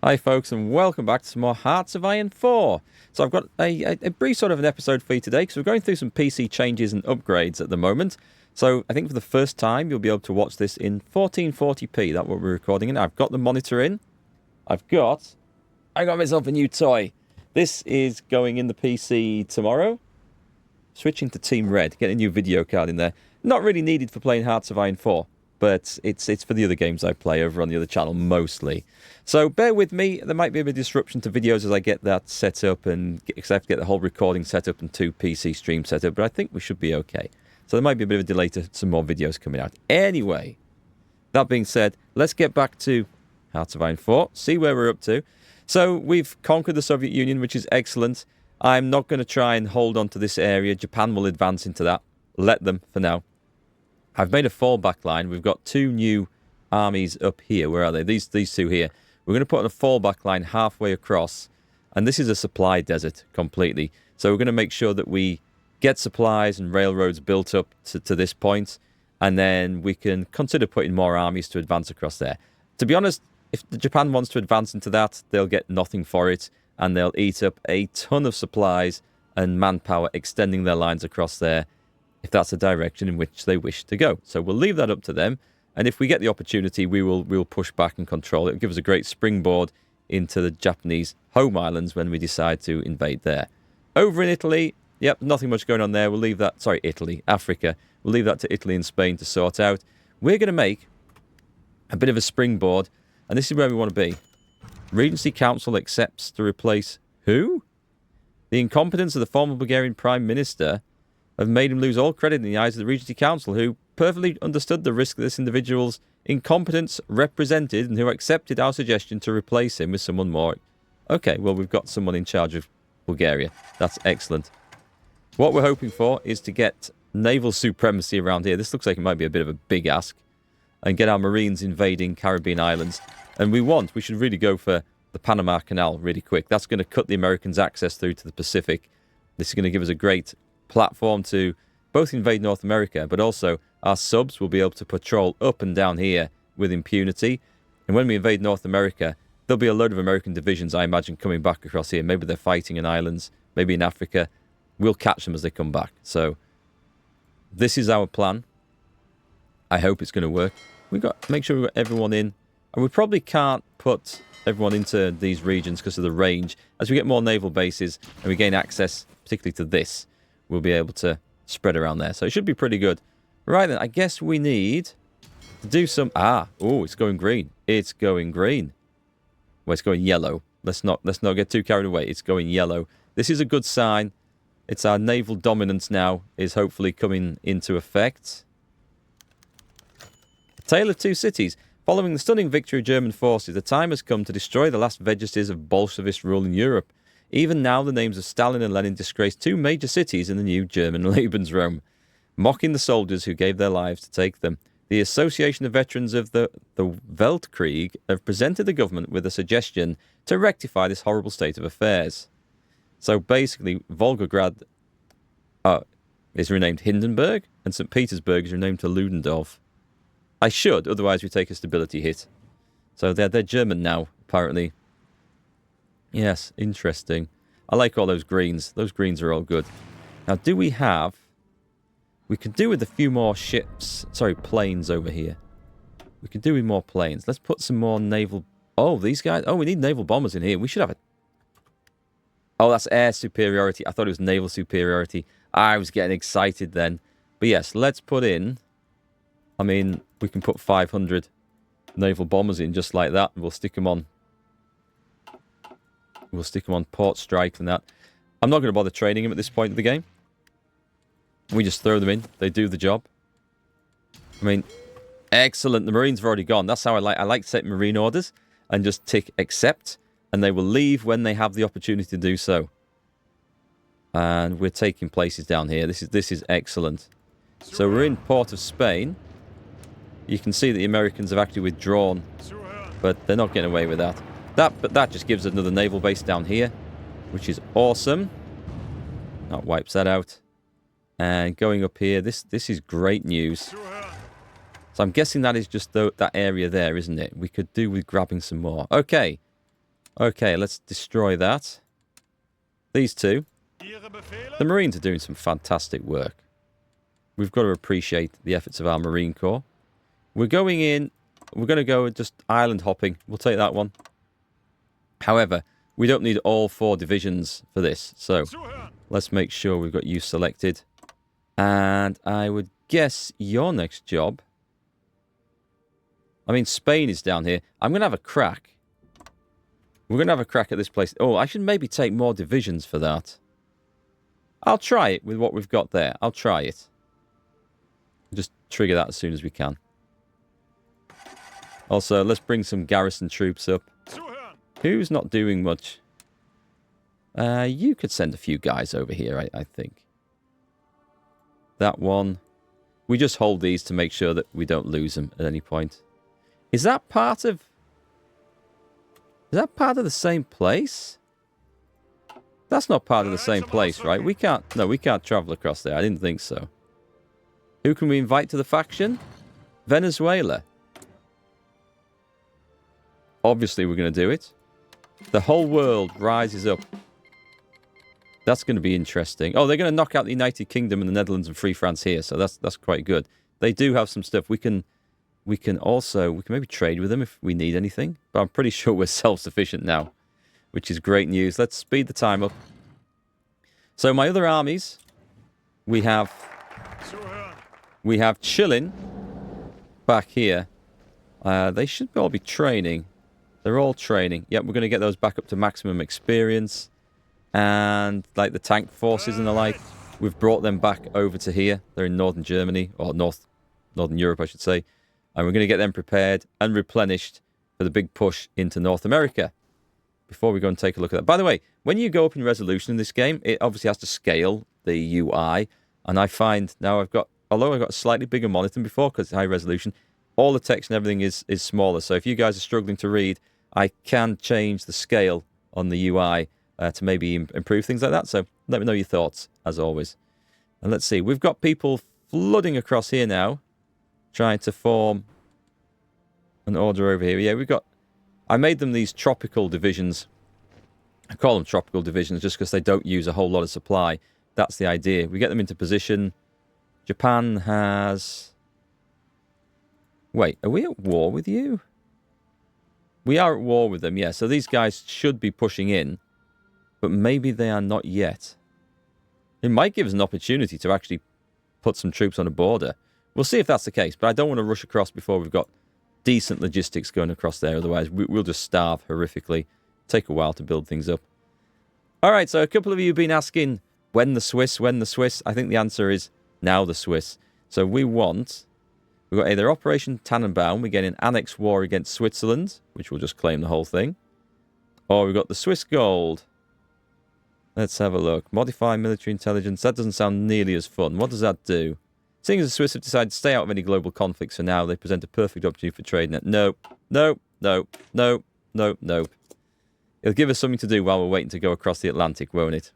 Hi folks, and welcome back to some more Hearts of Iron 4. So I've got a brief sort of an episode for you today, because we're going through some PC changes and upgrades at the moment. So I think for the first time, you'll be able to watch this in 1440p, that's what we're recording in. I've got the monitor in. I got myself a new toy. This is going in the PC tomorrow. Switching to Team Red, get a new video card in there. Not really needed for playing Hearts of Iron 4. But it's for the other games I play over on the other channel, mostly. So bear with me. There might be a bit of disruption to videos as I get that set up, because I have to get the whole recording set up and 2 PC streams set up, but I think we should be okay. So there might be a bit of a delay to some more videos coming out. Anyway, that being said, let's get back to Hearts of Iron 4, see where we're up to. So we've conquered the Soviet Union, which is excellent. I'm not going to try and hold on to this area. Japan will advance into that. Let them for now. I've made a fallback line. We've got 2 new armies up here. Where are they? These 2 here. We're going to put on a fallback line halfway across. And this is a supply desert completely. So we're going to make sure that we get supplies and railroads built up to this point. And then we can consider putting more armies to advance across there. To be honest, if Japan wants to advance into that, they'll get nothing for it. And they'll eat up a ton of supplies and manpower extending their lines across there, if that's the direction in which they wish to go. So we'll leave that up to them. And if we get the opportunity, we'll push back and control it. It'll give us a great springboard into the Japanese home islands when we decide to invade there. Over in Italy, yep, nothing much going on there. We'll leave that, sorry, Italy, Africa. We'll leave that to Italy and Spain to sort out. We're going to make a bit of a springboard, and this is where we want to be. Regency Council accepts to replace who? The incompetence of the former Bulgarian Prime Minister have made him lose all credit in the eyes of the Regency Council, who perfectly understood the risk this individual's incompetence represented and who accepted our suggestion to replace him with someone more. Okay, well, we've got someone in charge of Bulgaria. That's excellent. What we're hoping for is to get naval supremacy around here. This looks like it might be a bit of a big ask. And get our Marines invading Caribbean islands. And we should really go for the Panama Canal really quick. That's going to cut the Americans' access through to the Pacific. This is going to give us a great platform to both invade North America, but also our subs will be able to patrol up and down here with impunity. And when we invade North America, there'll be a load of American divisions, I imagine, coming back across here. Maybe they're fighting in islands, maybe in Africa. We'll catch them as they come back. So this is our plan. I hope it's going to work. We've got to make sure we've got everyone in. And we probably can't put everyone into these regions because of the range. As we get more naval bases and we gain access, particularly to this, we'll be able to spread around there. So it should be pretty good. Right then, I guess we need to do some... oh, it's going green. It's going green. Well, it's going yellow. Let's not get too carried away. It's going yellow. This is a good sign. It's our naval dominance now is hopefully coming into effect. A Tale of Two Cities. Following the stunning victory of German forces, the time has come to destroy the last vestiges of Bolshevist rule in Europe. Even now, the names of Stalin and Lenin disgrace 2 major cities in the new German Lebensraum, mocking the soldiers who gave their lives to take them. The Association of Veterans of the Weltkrieg have presented the government with a suggestion to rectify this horrible state of affairs. So basically, Volgograd is renamed Hindenburg, and St. Petersburg is renamed to Ludendorff. I should, otherwise we take a stability hit. So they're German now, apparently. Yes, interesting. I like all those greens. Those greens are all good. Now, do we have... We could do with a few more ships. Sorry, planes over here. We could do with more planes. Let's put some more naval... Oh, these guys... Oh, we need naval bombers in here. We should have it. Oh, that's air superiority. I thought it was naval superiority. I was getting excited then. But yes, let's put in... I mean, we can put 500 naval bombers in just like that. And we'll stick them on... We'll stick them on port strike and that. I'm not going to bother training them at this point of the game. We just throw them in. They do the job. I mean, excellent. The Marines have already gone. That's how I like to set Marine orders and just tick accept. And they will leave when they have the opportunity to do so. And we're taking places down here. This is excellent. So we're in Port of Spain. You can see that the Americans have actually withdrawn. But they're not getting away with that. But that just gives another naval base down here, which is awesome. That wipes that out. And going up here, this is great news. So I'm guessing that is just that area there, isn't it? We could do with grabbing some more. Okay. Okay, let's destroy that. These two. The Marines are doing some fantastic work. We've got to appreciate the efforts of our Marine Corps. We're going in. We're going to go just island hopping. We'll take that one. However, we don't need all 4 divisions for this. So let's make sure we've got you selected. And I would guess your next job... I mean, Spain is down here. I'm going to have a crack. We're going to have a crack at this place. Oh, I should maybe take more divisions for that. I'll try it with what we've got there. I'll try it. Just trigger that as soon as we can. Also, let's bring some garrison troops up. Who's not doing much? You could send a few guys over here, I think. That one. We just hold these to make sure that we don't lose them at any point. Is that part of... Is that part of the same place? That's not part of the same place, right? We can't... No, we can't travel across there. I didn't think so. Who can we invite to the faction? Venezuela. Obviously, we're going to do it. The whole world rises up. That's going to be interesting. Oh, they're going to knock out the United Kingdom and the Netherlands and Free France here, so that's quite good. They do have some stuff. We can maybe trade with them if we need anything, but I'm pretty sure we're self-sufficient now, which is great news. Let's speed the time up. So my other armies, we have chilling back here. They should all be training. They're all training. Yep, we're going to get those back up to maximum experience. And like the tank forces and the like, we've brought them back over to here. They're in northern Germany, or northern Europe, I should say. And we're going to get them prepared and replenished for the big push into North America. Before we go and take a look at that. By the way, when you go up in resolution in this game, it obviously has to scale the UI. And I find now although I've got a slightly bigger monitor than before because it's high resolution, all the text and everything is smaller. So if you guys are struggling to read, I can change the scale on the UI to maybe improve things like that. So let me know your thoughts, as always. And let's see. We've got people flooding across here now, trying to form an order over here. Yeah, I made them these tropical divisions. I call them tropical divisions just because they don't use a whole lot of supply. That's the idea. We get them into position. Japan has... Wait, are we at war with you? We are at war with them, yeah. So these guys should be pushing in. But maybe they are not yet. It might give us an opportunity to actually put some troops on a border. We'll see if that's the case. But I don't want to rush across before we've got decent logistics going across there. Otherwise, we'll just starve horrifically. Take a while to build things up. All right, so a couple of you have been asking, when the Swiss? When the Swiss? I think the answer is now the Swiss. So we've got either Operation Tannenbaum, we get an annex war against Switzerland, which will just claim the whole thing. Or we've got the Swiss gold. Let's have a look. Modify military intelligence. That doesn't sound nearly as fun. What does that do? Seeing as the Swiss have decided to stay out of any global conflicts for now, they present a perfect opportunity for trade net. Nope. Nope. Nope. Nope. Nope. Nope. It'll give us something to do while we're waiting to go across the Atlantic, won't it?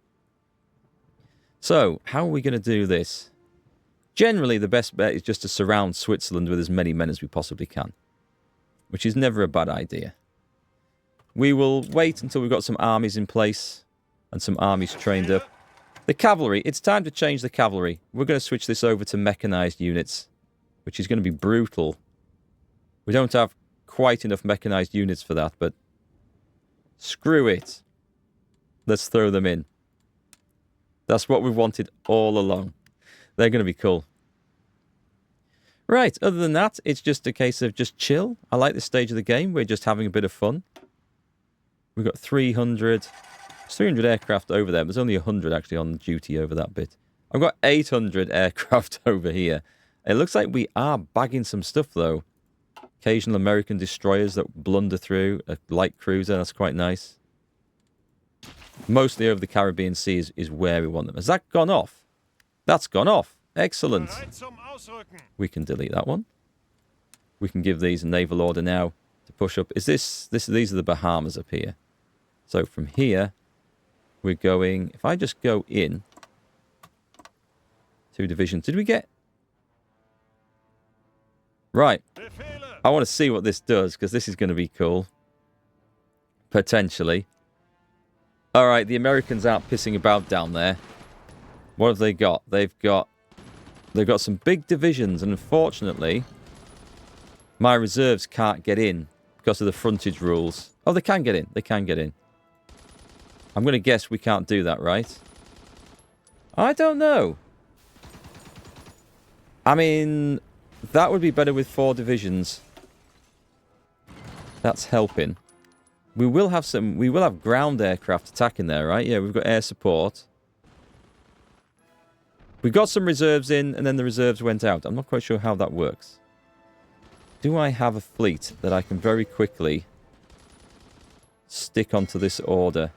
So, how are we going to do this? Generally, the best bet is just to surround Switzerland with as many men as we possibly can, which is never a bad idea. We will wait until we've got some armies in place and some armies trained up. The cavalry, it's time to change the cavalry. We're going to switch this over to mechanized units, which is going to be brutal. We don't have quite enough mechanized units for that, but screw it. Let's throw them in. That's what we've wanted all along. They're going to be cool. Right, other than that, it's just a case of just chill. I like this stage of the game. We're just having a bit of fun. We've got 300 aircraft over there. There's only 100 actually on duty over that bit. I've got 800 aircraft over here. It looks like we are bagging some stuff, though. Occasional American destroyers that blunder through. A light cruiser, that's quite nice. Mostly over the Caribbean Sea is where we want them. Has that gone off? That's gone off. Excellent. We can delete that one. We can give these a naval order now to push up. These are the Bahamas up here. So from here, we're going... If I just go in... 2 divisions. Did we get... Right. I want to see what this does, because this is going to be cool. Potentially. Alright, the Americans aren't pissing about down there. What have they got? They've got some big divisions, and unfortunately, my reserves can't get in because of the frontage rules. Oh, they can get in. They can get in. I'm going to guess we can't do that, right? I don't know. I mean, that would be better with 4 divisions. That's helping. We will have ground aircraft attacking there, right? Yeah, we've got air support. We got some reserves in, and then the reserves went out. I'm not quite sure how that works. Do I have a fleet that I can very quickly stick onto this order?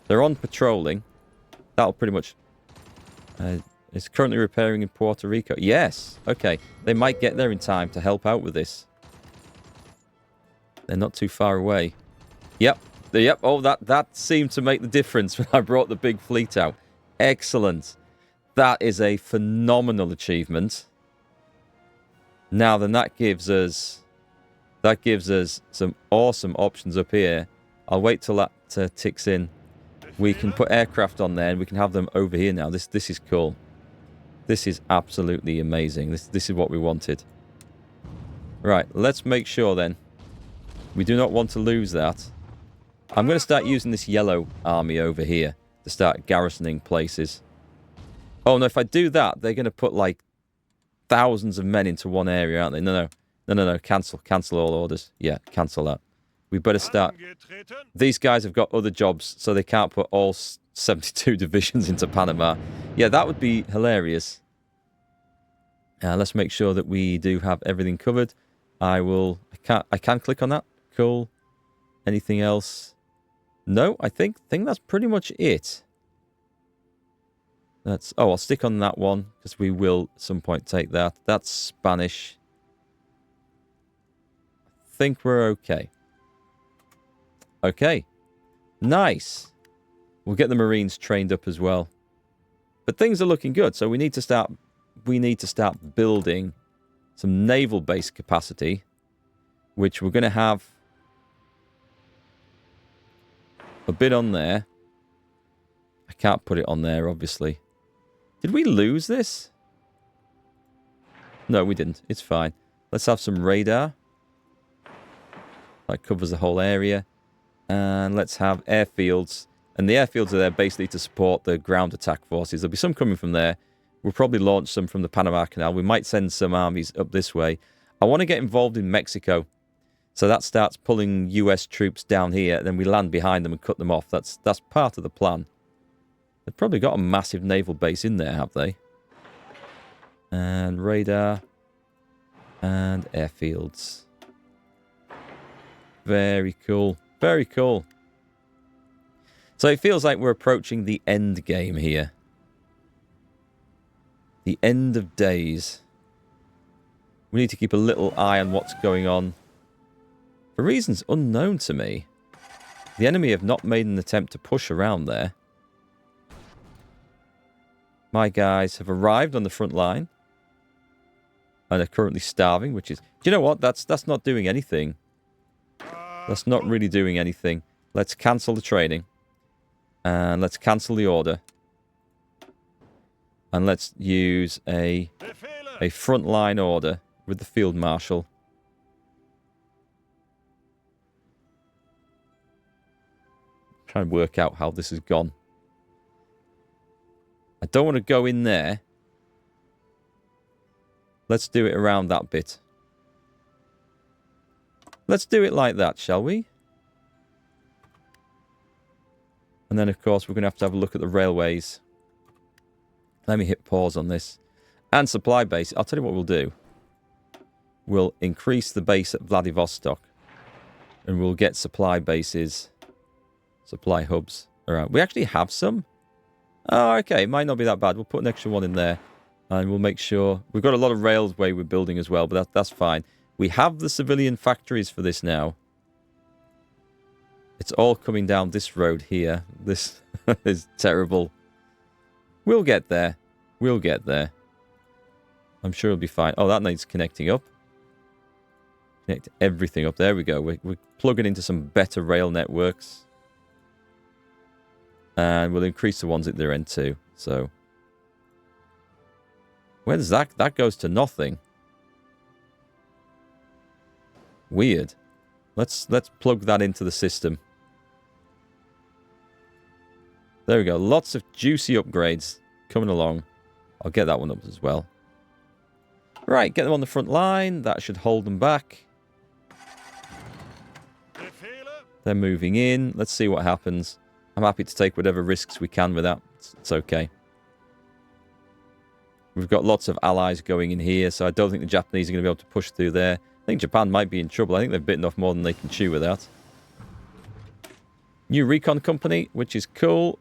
They're on patrolling. That'll pretty much... it's currently repairing in Puerto Rico. Yes! Okay. They might get there in time to help out with this. They're not too far away. Yep. Yep. Oh, that seemed to make the difference when I brought the big fleet out. Excellent. That is a phenomenal achievement. Now then, that gives us some awesome options up here. I'll wait till that ticks in. We can put aircraft on there, and we can have them over here now. This is cool. This is absolutely amazing. This is what we wanted. Right, let's make sure then. We do not want to lose that. I'm going to start using this yellow army over here to start garrisoning places. Oh, no, if I do that, they're going to put, like, thousands of men into one area, aren't they? No. Cancel all orders. Yeah, cancel that. We better start... These guys have got other jobs, so they can't put all 72 divisions into Panama. Yeah, that would be hilarious. Let's make sure that we do have everything covered. I can click on that. Cool. Anything else? No, I think that's pretty much it. I'll stick on that one, because we will at some point take that. That's Spanish. I think we're okay. Okay. Nice. We'll get the Marines trained up as well. But things are looking good, so we need to start building some naval base capacity, which we're going to have a bit on there. I can't put it on there, obviously. Did we lose this? No, we didn't. It's fine. Let's have some radar. That covers the whole area. And let's have airfields. And the airfields are there basically to support the ground attack forces. There'll be some coming from there. We'll probably launch some from the Panama Canal. We might send some armies up this way. I want to get involved in Mexico. So that starts pulling US troops down here. Then we land behind them and cut them off. That's part of the plan. They've probably got a massive naval base in there, have they? And radar. And airfields. Very cool. Very cool. So it feels like we're approaching the end game here. The end of days. We need to keep a little eye on what's going on. For reasons unknown to me, the enemy have not made an attempt to push around there. My guys have arrived on the front line and are currently starving, which is... Do you know what? That's not doing anything. That's not really doing anything. Let's cancel the training. And let's cancel the order. And let's use a frontline order with the field marshal. Try and work out how this has gone. I don't want to go in there. Let's do it around that bit. Let's do it like that, shall we? And then, of course, we're going to have a look at the railways. Let me hit pause on this. And supply base. I'll tell you what we'll do. We'll increase the base at Vladivostok. And we'll get supply bases. Supply hubs around. We actually have some. Oh, okay. It might not be that bad. We'll put an extra one in there. And we'll make sure... We've got a lot of railway we're building as well, but that's fine. We have the civilian factories for this now. It's all coming down this road here. This is terrible. We'll get there. We'll get there. I'm sure it'll be fine. Oh, that needs connecting up. Connect everything up. There we go. We're plugging into some better rail networks. And we'll increase the ones at their end too. So, where does that... That goes to nothing. Weird. Let's plug that into the system. There we go. Lots of juicy upgrades coming along. I'll get that one up as well. Right, get them on the front line. That should hold them back. They're moving in. Let's see what happens. I'm happy to take whatever risks we can with that. It's okay. We've got lots of allies going in here, so I don't think the Japanese are going to be able to push through there. I think Japan might be in trouble. I think they've bitten off more than they can chew with that. New recon company, which is cool.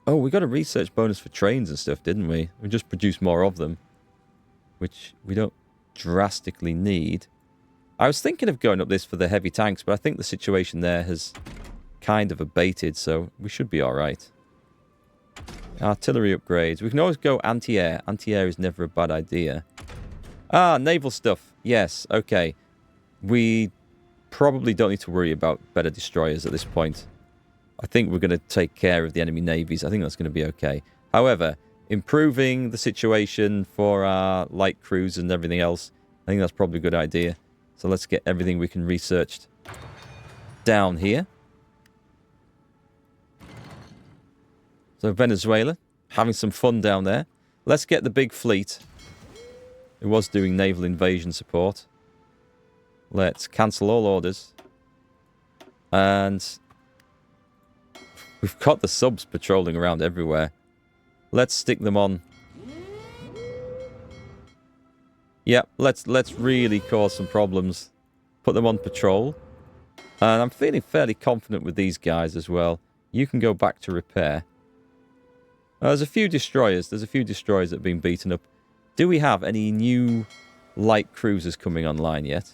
Oh, we got a research bonus for trains and stuff, didn't we? We just produced more of them, which we don't drastically need. I was thinking of going up this for the heavy tanks, but I think the situation there has kind of abated, so we should be all right. Artillery upgrades. We can always go anti-air. Anti-air is never a bad idea. Ah, naval stuff. Yes, okay. We probably don't need to worry about better destroyers at this point. I think we're going to take care of the enemy navies. I think that's going to be okay. However, improving the situation for our light crews and everything else, I think that's probably a good idea. So let's get everything we can researched down here. So Venezuela, having some fun down there. Let's get the big fleet. It was doing naval invasion support. Let's cancel all orders. And we've got the subs patrolling around everywhere. Let's stick them on. Yeah, let's really cause some problems. Put them on patrol. And I'm feeling fairly confident with these guys as well. You can go back to repair. There's a few destroyers. There's a few destroyers that have been beaten up. Do we have any new light cruisers coming online yet?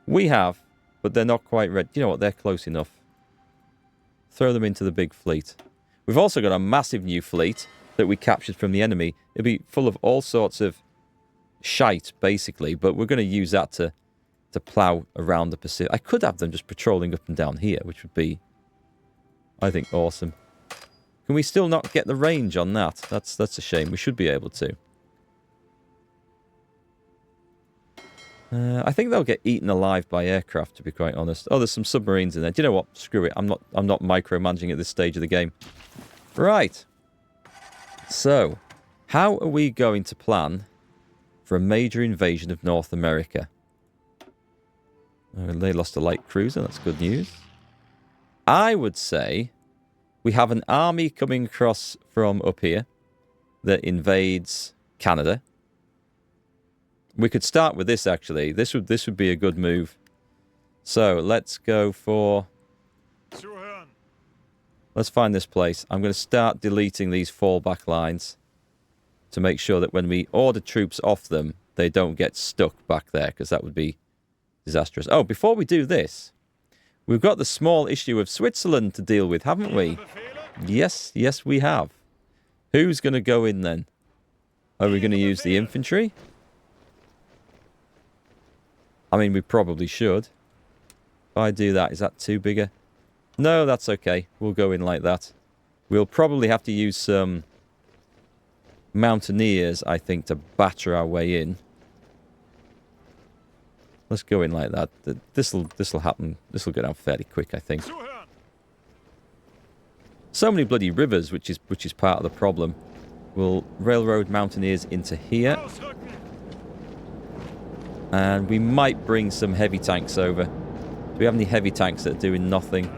We have, but they're not quite ready. You know what? They're close enough. Throw them into the big fleet. We've also got a massive new fleet that we captured from the enemy. It'll be full of all sorts of shite, basically, but we're going to use that to plow around the Pacific. I could have them just patrolling up and down here, which would be, I think, awesome. Can we still not get the range on that? That's a shame. We should be able to. I think they'll get eaten alive by aircraft, to be quite honest. Oh, there's some submarines in there. Do you know what? Screw it. I'm not micromanaging at this stage of the game. Right. So, how are we going to plan for a major invasion of North America? They lost a light cruiser. That's good news. I would say we have an army coming across from up here that invades Canada. We could start with this, actually. This would be a good move. So, let's go for... Let's find this place. I'm going to start deleting these fallback lines to make sure that when we order troops off them, they don't get stuck back there, because that would be disastrous. Oh, before we do this, we've got the small issue of Switzerland to deal with, haven't we? Yes, we have. Who's going to go in then? Are we going to use the infantry? I mean, we probably should. If I do that, is that too bigger? No, that's okay. We'll go in like that. We'll probably have to use some mountaineers, I think, to batter our way in. Let's go in like that. This'll happen. This'll go down fairly quick, I think. So many bloody rivers, which is part of the problem. We'll railroad mountaineers into here. And we might bring some heavy tanks over. Do we have any heavy tanks that are doing nothing?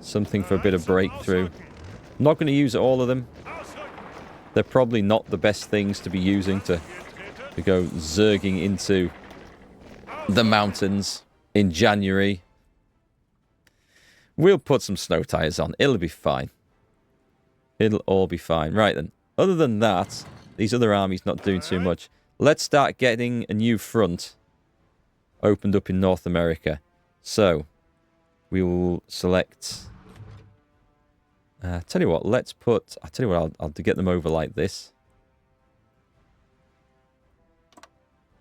Something for a bit of breakthrough. I'm not going to use all of them. They're probably not the best things to be using to go zerging into the mountains in January. We'll put some snow tires on. It'll be fine. It'll all be fine. Right then. Other than that, these other armies not doing too much. Let's start getting a new front opened up in North America. So, we will select... tell you what, let's put... I'll tell you what, I'll get them over like this.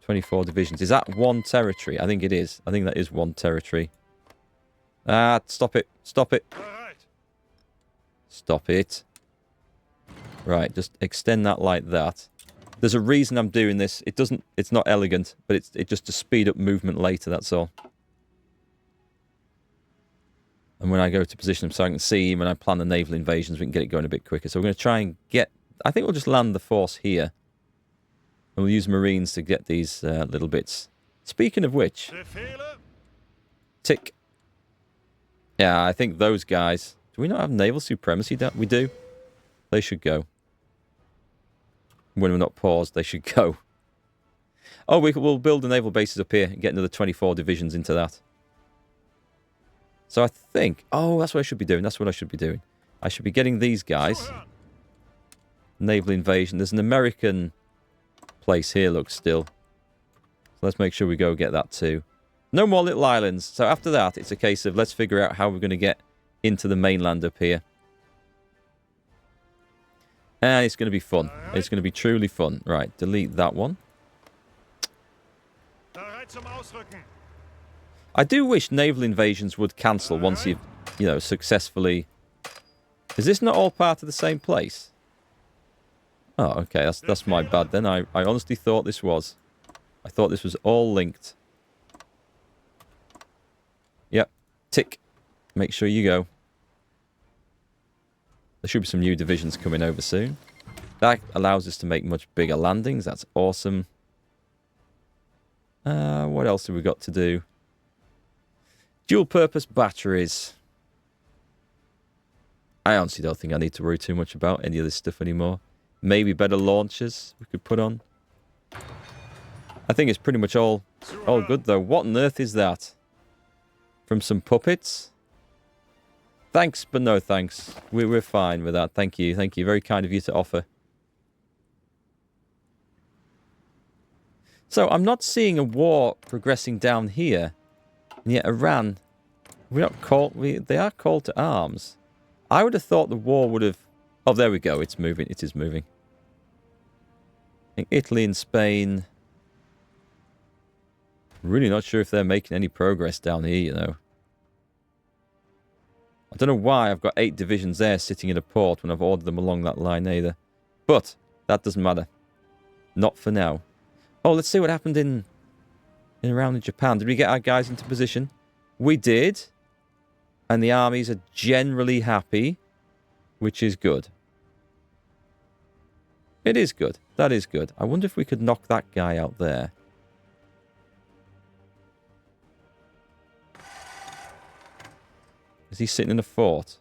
24 divisions. Is that one territory? I think it is. I think that is one territory. Ah, stop it. Stop it. Stop it. Right, just extend that like that. There's a reason I'm doing this. It's not elegant, but it's just to speed up movement later, that's all. And when I go to position them so I can see when I plan the naval invasions, we can get it going a bit quicker. So we're going to try and get... I think we'll just land the force here. And we'll use Marines to get these little bits. Speaking of which... Tick. Yeah, I think those guys... Do we not have naval supremacy? We do. They should go. When we're not paused, they should go. Oh, we'll build the naval bases up here and get another 24 divisions into that. So I think... Oh, that's what I should be doing. That's what I should be doing. I should be getting these guys. Naval invasion. There's an American place here, look, still. So let's make sure we go get that too. No more little islands. So after that, it's a case of let's figure out how we're going to get into the mainland up here. And it's going to be fun. It's going to be truly fun. Right, delete that one. I do wish naval invasions would cancel once you've, successfully... Is this not all part of the same place? Oh, okay, that's my bad then. I honestly thought this was. I thought this was all linked. Yep, tick. Make sure you go. There should be some new divisions coming over soon. That allows us to make much bigger landings. That's awesome. What else have we got to do? Dual-purpose batteries. I honestly don't think I need to worry too much about any of this stuff anymore. Maybe better launchers we could put on. I think it's pretty much all good, though. What on earth is that? From some puppets? Thanks, but no thanks. We're fine with that. Thank you. Thank you. Very kind of you to offer. So, I'm not seeing a war progressing down here. And yet Iran, they are called to arms. I would have thought the war would have... Oh, there we go. It's moving. It is moving. I think Italy and Spain... Really not sure if they're making any progress down here, I don't know why I've got 8 divisions there sitting in a port when I've ordered them along that line either. But that doesn't matter. Not for now. Oh, let's see what happened in around in Japan. Did we get our guys into position? We did. And the armies are generally happy, which is good. It is good. That is good. I wonder if we could knock that guy out there. Is he sitting in a fort?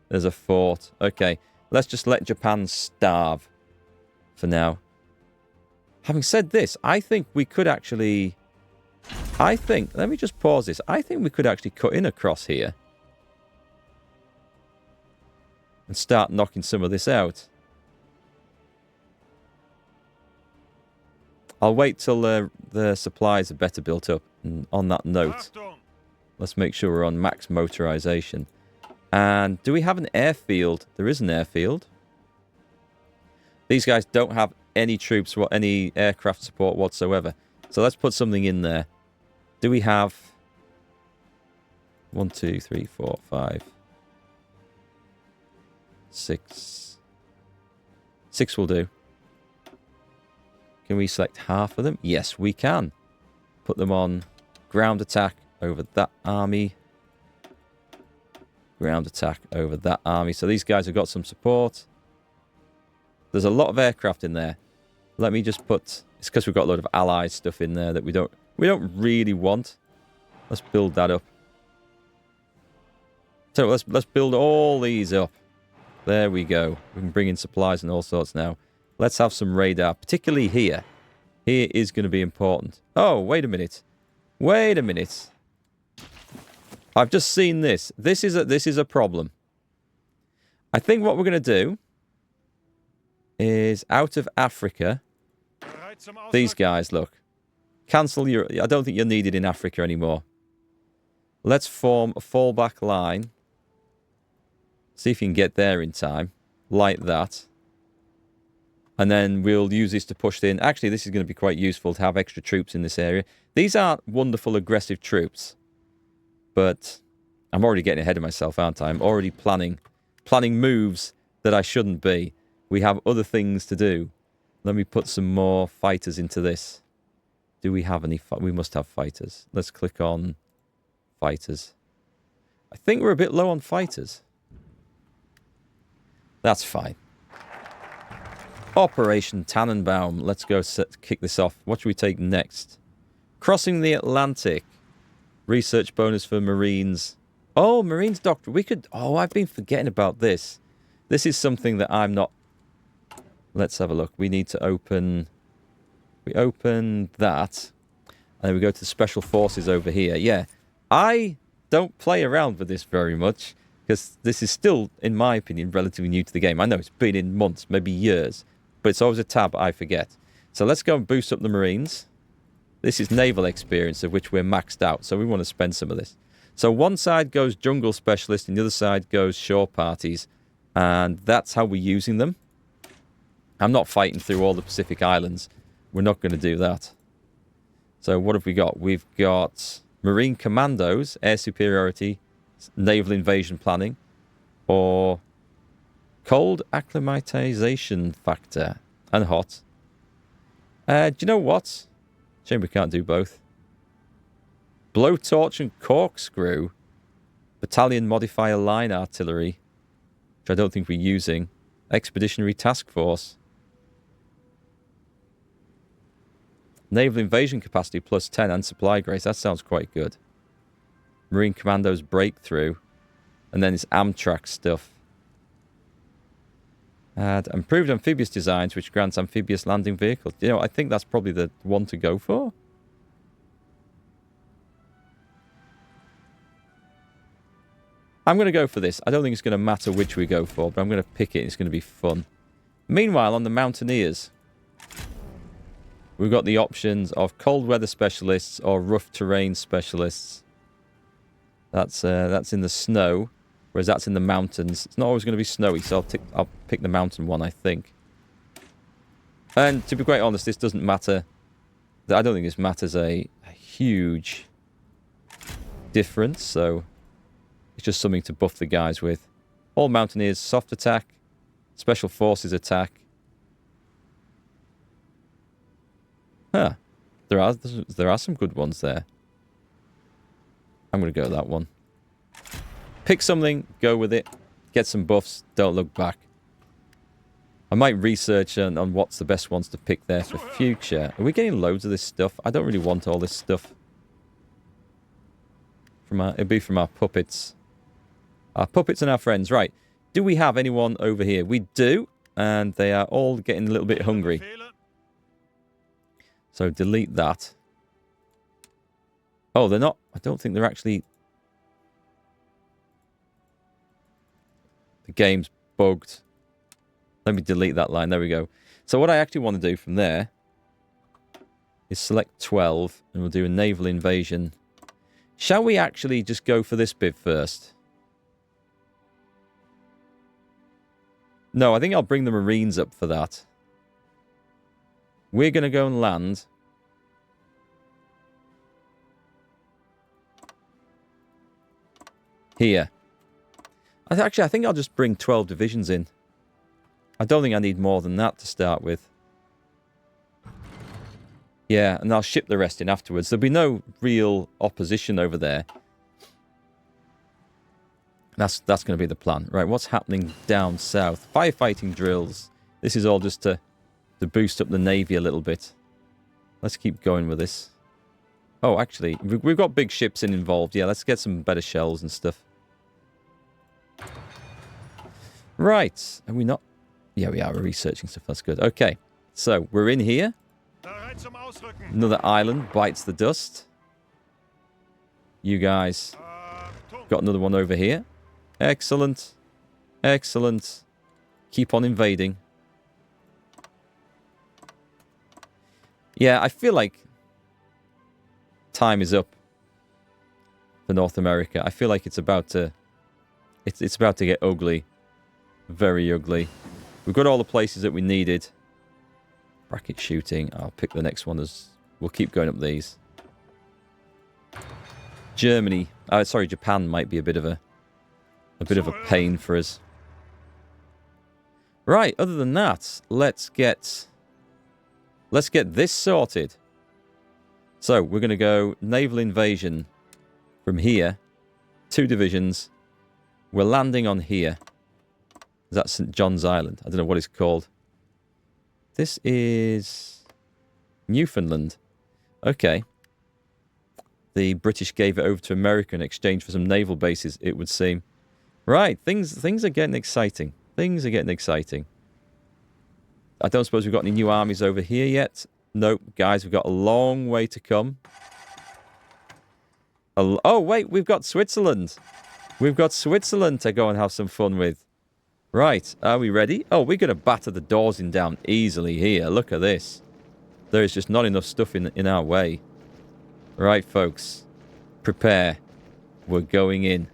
There's a fort. Okay. Let's just let Japan starve for now. Having said this, I think we could actually... let me just pause this. I think we could actually cut in across here. And start knocking some of this out. I'll wait till the supplies are better built up. And on that note... Let's make sure we're on max motorization. And do we have an airfield? There is an airfield. These guys don't have any troops, any aircraft support whatsoever. So let's put something in there. Do we have... 1, 2, 3, 4, 5... 6... 6 will do. Can we select half of them? Yes, we can. Put them on ground attack. Over that army. Ground attack over that army. So these guys have got some support. There's a lot of aircraft in there. Let me just put... It's because we've got a lot of allied stuff in there that we don't really want. Let's build that up. So let's build all these up. There we go. We can bring in supplies and all sorts now. Let's have some radar, particularly here. Here is going to be important. Oh, wait a minute. Wait a minute. I've just seen this. This is a problem. I think what we're going to do is out of Africa. These guys, look. Cancel your... I don't think you're needed in Africa anymore. Let's form a fallback line. See if you can get there in time. Like that. And then we'll use this to push in. Actually, this is going to be quite useful to have extra troops in this area. These aren't wonderful aggressive troops. But I'm already getting ahead of myself, aren't I? I'm already planning moves that I shouldn't be. We have other things to do. Let me put some more fighters into this. Do we have any? We must have fighters. Let's click on fighters. I think we're a bit low on fighters. That's fine. Operation Tannenbaum. Let's go kick this off. What should we take next? Crossing the Atlantic. Research bonus for Marines. Oh, Marines Doctor. We could... Oh, I've been forgetting about this. This is something that I'm not... Let's have a look. We need to open... We open that. And then we go to the Special Forces over here. Yeah. I don't play around with this very much. Because this is still, in my opinion, relatively new to the game. I know it's been in months, maybe years. But it's always a tab I forget. So let's go and boost up the Marines. This is naval experience, of which we're maxed out. So we want to spend some of this. So one side goes jungle specialist, and the other side goes shore parties. And that's how we're using them. I'm not fighting through all the Pacific Islands. We're not going to do that. So what have we got? We've got Marine Commandos, air superiority, naval invasion planning, or cold acclimatization factor, and hot. Do you know what? Shame we can't do both. Blowtorch and corkscrew. Battalion modifier line artillery, which I don't think we're using. Expeditionary task force. Naval invasion capacity plus 10 and supply grace. That sounds quite good. Marine Commandos breakthrough. And then it's Amtrak stuff. And improved amphibious designs, which grants amphibious landing vehicles. You know, I think that's probably the one to go for. I'm going to go for this. I don't think it's going to matter which we go for, but I'm going to pick it. It's going to be fun. Meanwhile, on the Mountaineers, we've got the options of cold weather specialists or rough terrain specialists. That's in the snow, whereas that's in the mountains. It's not always going to be snowy, so I'll pick the mountain one, I think. And to be quite honest, this doesn't matter. I don't think this matters a huge difference, so it's just something to buff the guys with. All Mountaineers, soft attack, Special Forces attack. Huh. There are some good ones there. I'm going to go that one. Pick something, go with it. Get some buffs, don't look back. I might research on what's the best ones to pick there for future. Are we getting loads of this stuff? I don't really want all this stuff. It'd be from our puppets. Our puppets and our friends. Right. Do we have anyone over here? We do. And they are all getting a little bit hungry. So delete that. Oh, they're not. I don't think they're actually... The game's bugged. Let me delete that line. There we go. So what I actually want to do from there is select 12 and we'll do a naval invasion. Shall we actually just go for this bit first? No, I think I'll bring the Marines up for that. We're going to go and land. Here. Actually, I think I'll just bring 12 divisions in. I don't think I need more than that to start with. Yeah, and I'll ship the rest in afterwards. There'll be no real opposition over there. That's going to be the plan. Right, what's happening down south? Firefighting drills. This is all just to boost up the Navy a little bit. Let's keep going with this. Oh, actually, we've got big ships involved. Yeah, let's get some better shells and stuff. Right. Are we not? Yeah, we are. We're researching stuff. That's good. Okay. So, we're in here. Another island bites the dust. You guys got another one over here. Excellent. Excellent. Keep on invading. Yeah, I feel like time is up for North America. I feel like it's about to get ugly. Very ugly. We've got all the places that we needed. Bracket shooting. I'll pick the next one as... We'll keep going up these. Germany. Sorry, Japan might be a bit of a pain for us. Right, other than that, let's get this sorted. So, we're going to go naval invasion from here. 2 divisions. We're landing on here. Is that St. John's Island? I don't know what it's called. This is Newfoundland. Okay. The British gave it over to America in exchange for some naval bases, it would seem. Right, things are getting exciting. Things are getting exciting. I don't suppose we've got any new armies over here yet. Nope, guys, we've got a long way to come. Oh, wait, we've got Switzerland. We've got Switzerland to go and have some fun with. Right, are we ready? Oh, we're going to batter the doors in down easily here. Look at this. There is just not enough stuff in our way. Right, folks. Prepare. We're going in.